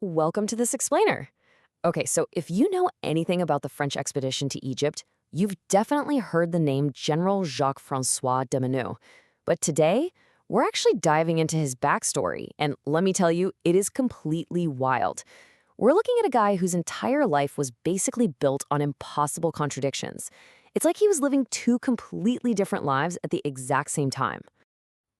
Welcome to this explainer. Okay, so if you know anything about the French expedition to Egypt, you've definitely heard the name General Jacques-François de Menou. But today, we're actually diving into his backstory, and let me tell you, it is completely wild. We're looking at a guy whose entire life was basically built on impossible contradictions. It's like he was living two completely different lives at the exact same time.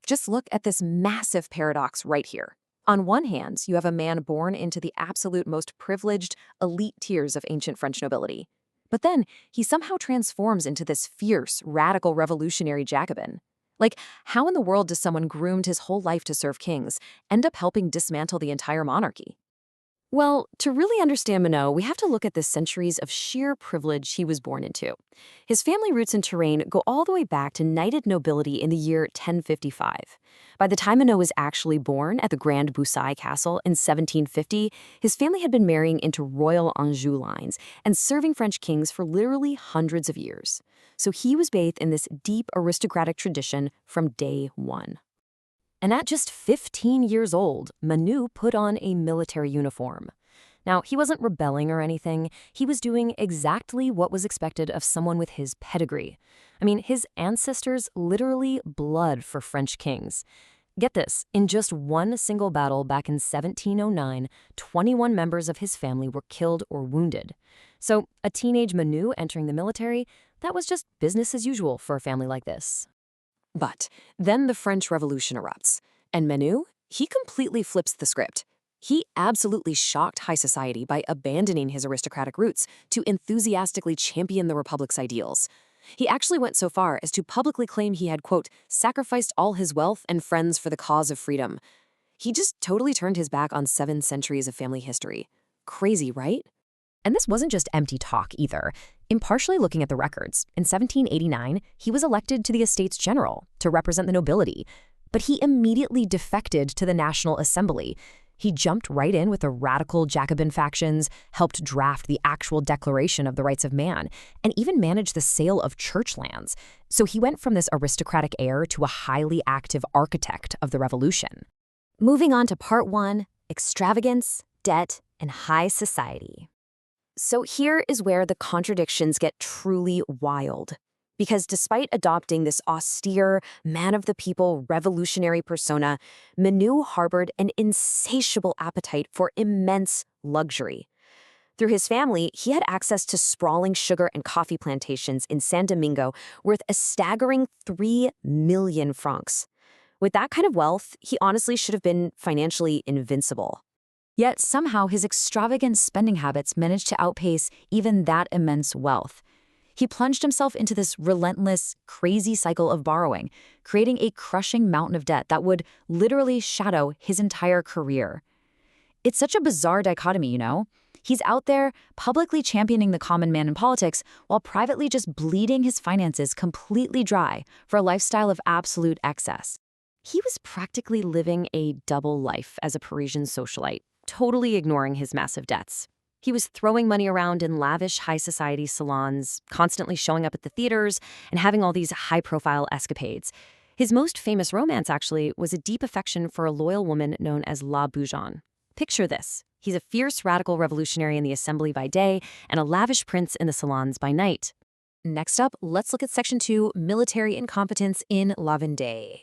Just look at this massive paradox right here. On one hand, you have a man born into the absolute most privileged, elite tiers of ancient French nobility. But then he somehow transforms into this fierce, radical revolutionary Jacobin. Like, how in the world does someone groomed his whole life to serve kings end up helping dismantle the entire monarchy? Well, to really understand Minot, we have to look at the centuries of sheer privilege he was born into. His family roots in Touraine go all the way back to knighted nobility in the year 1055. By the time Minot was actually born at the Grand Bussy Castle in 1750, his family had been marrying into royal Anjou lines and serving French kings for literally hundreds of years. So he was bathed in this deep aristocratic tradition from day one. And at just 15 years old, Manu put on a military uniform. Now, he wasn't rebelling or anything. He was doing exactly what was expected of someone with his pedigree. I mean, his ancestors literally bled for French kings. Get this, in just one single battle back in 1709, 21 members of his family were killed or wounded. So, a teenage Manu entering the military, that was just business as usual for a family like this. But then the French Revolution erupts, and Menu, he completely flips the script. He absolutely shocked high society by abandoning his aristocratic roots to enthusiastically champion the Republic's ideals. He actually went so far as to publicly claim he had, quote, sacrificed all his wealth and friends for the cause of freedom. He just totally turned his back on 7 centuries of family history. Crazy, right? And this wasn't just empty talk either. Impartially looking at the records, in 1789, he was elected to the Estates General to represent the nobility, but he immediately defected to the National Assembly. He jumped right in with the radical Jacobin factions, helped draft the actual Declaration of the Rights of Man, and even managed the sale of church lands. So he went from this aristocratic heir to a highly active architect of the revolution. Moving on to part 1, extravagance, debt, and high society. So here is where the contradictions get truly wild. Because despite adopting this austere, man-of-the-people revolutionary persona, Manu harbored an insatiable appetite for immense luxury. Through his family, he had access to sprawling sugar and coffee plantations in San Domingo worth a staggering 3 million francs. With that kind of wealth, he honestly should have been financially invincible. Yet somehow his extravagant spending habits managed to outpace even that immense wealth. He plunged himself into this relentless, crazy cycle of borrowing, creating a crushing mountain of debt that would literally shadow his entire career. It's such a bizarre dichotomy, you know? He's out there publicly championing the common man in politics while privately just bleeding his finances completely dry for a lifestyle of absolute excess. He was practically living a double life as a Parisian socialite, totally ignoring his massive debts. He was throwing money around in lavish high society salons, constantly showing up at the theaters, and having all these high-profile escapades. His most famous romance, actually, was a deep affection for a loyal woman known as La Bougeonne. Picture this. He's a fierce radical revolutionary in the assembly by day and a lavish prince in the salons by night. Next up, let's look at Section 2, military incompetence in La Vendée.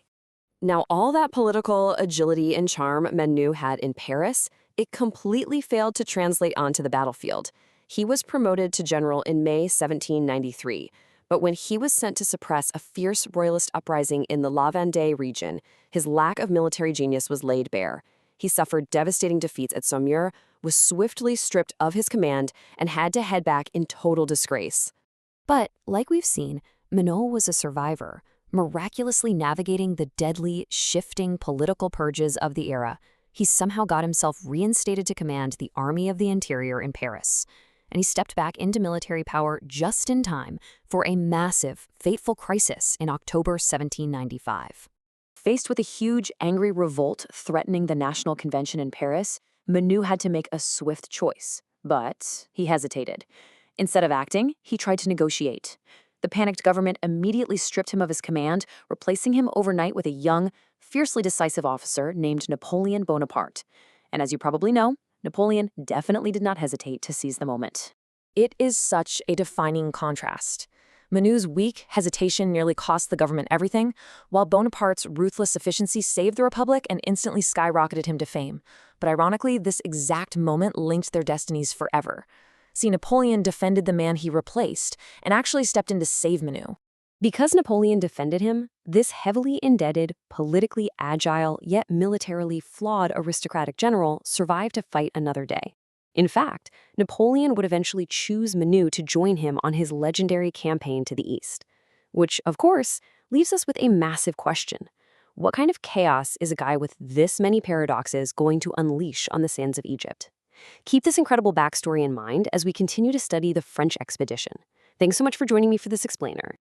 Now, all that political agility and charm Menu had in Paris, it completely failed to translate onto the battlefield. He was promoted to general in May 1793, but when he was sent to suppress a fierce royalist uprising in the La Vendée region, his lack of military genius was laid bare. He suffered devastating defeats at Saumur, was swiftly stripped of his command, and had to head back in total disgrace. But, like we've seen, Minot was a survivor, miraculously navigating the deadly, shifting political purges of the era. He somehow got himself reinstated to command the Army of the Interior in Paris, and he stepped back into military power just in time for a massive, fateful crisis in October 1795. Faced with a huge, angry revolt threatening the National Convention in Paris, Menu had to make a swift choice, but he hesitated. Instead of acting, he tried to negotiate. The panicked government immediately stripped him of his command, replacing him overnight with a young, fiercely decisive officer named Napoleon Bonaparte. And as you probably know, Napoleon definitely did not hesitate to seize the moment. It is such a defining contrast. Menu's weak hesitation nearly cost the government everything, while Bonaparte's ruthless efficiency saved the Republic and instantly skyrocketed him to fame. But ironically, this exact moment linked their destinies forever. See, Napoleon defended the man he replaced and actually stepped in to save Menu. Because Napoleon defended him, this heavily indebted, politically agile, yet militarily flawed aristocratic general survived to fight another day. In fact, Napoleon would eventually choose Menu to join him on his legendary campaign to the east. Which, of course, leaves us with a massive question. What kind of chaos is a guy with this many paradoxes going to unleash on the sands of Egypt? Keep this incredible backstory in mind as we continue to study the French expedition. Thanks so much for joining me for this explainer.